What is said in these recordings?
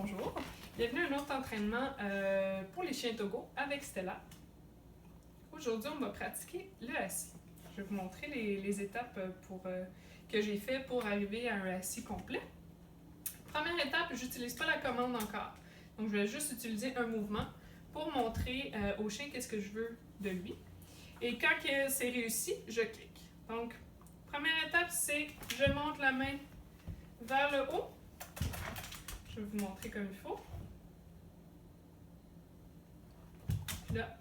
bonjour. Bienvenue à un autre entraînement pour les chiens Togo avec Stella. Aujourd'hui, on va pratiquer le assis. Je vais vous montrer les étapes que j'ai fait pour arriver à un assis complet. Première étape, je n'utilise pas la commande encore. Donc, je vais juste utiliser un mouvement pour montrer au chien qu'est-ce que je veux de lui. Et quand c'est réussi, je clique. Donc, première étape, c'est je monte la main vers le haut. Je vais vous montrer comme il faut. Là,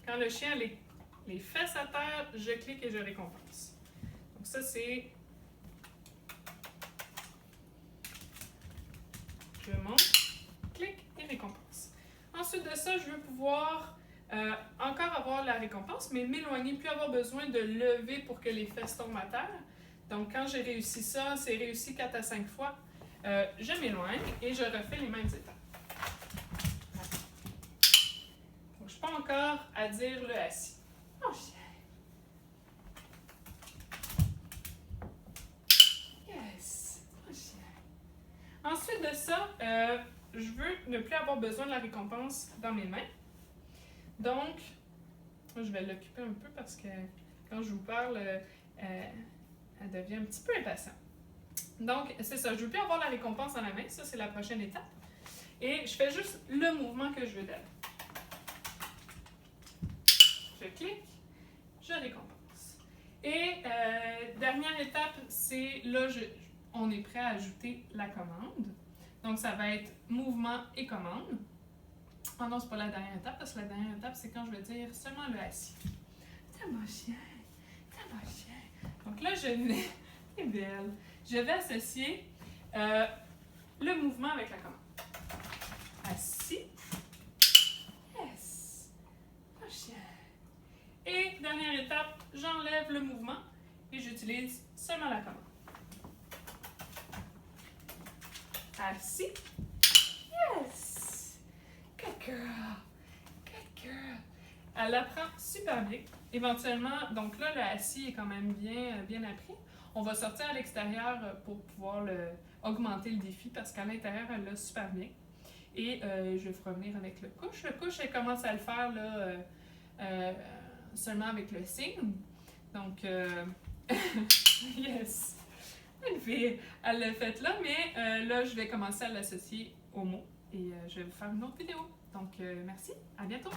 quand le chien a les fesses à terre, je clique et je récompense. Donc ça, c'est... Je monte, clique et récompense. Ensuite de ça, je veux pouvoir encore avoir la récompense, mais m'éloigner, plus avoir besoin de lever pour que les fesses tombent à terre. Donc quand j'ai réussi ça, c'est réussi 4 à 5 fois, je m'éloigne et je refais les mêmes étapes. Donc, je ne suis pas encore à dire le assis. Oh chien! Yes! Oh chien! Ensuite de ça, je veux ne plus avoir besoin de la récompense dans mes mains. Donc, je vais l'occuper un peu parce que quand je vous parle, elle devient un petit peu impatiente. Donc, c'est ça, je ne veux plus avoir la récompense dans la main, ça c'est la prochaine étape. Et je fais juste le mouvement que je veux d'elle. Je clique, je récompense. Et dernière étape, c'est là, on est prêt à ajouter la commande. Donc, ça va être mouvement et commande. Oh non, c'est pas la dernière étape, parce que la dernière étape, c'est quand je vais dire seulement le assis. T'as mon chien, t'as mon chien. Donc là, c'est belle. Je vais associer le mouvement avec la commande. Assis. Yes. Mon chien. Et dernière étape, j'enlève le mouvement et j'utilise seulement la commande. Assis. Yes. Good girl. Good girl. Elle apprend super bien. Éventuellement, donc là, le assis est quand même bien appris. On va sortir à l'extérieur pour pouvoir augmenter le défi parce qu'à l'intérieur, elle l'a super bien. Et je vais revenir avec le couche. Le couche, elle commence à le faire là, seulement avec le signe. Donc, yes! Une fille, elle l'a fait là, mais là, je vais commencer à l'associer au mot et je vais vous faire une autre vidéo. Donc, merci, à bientôt!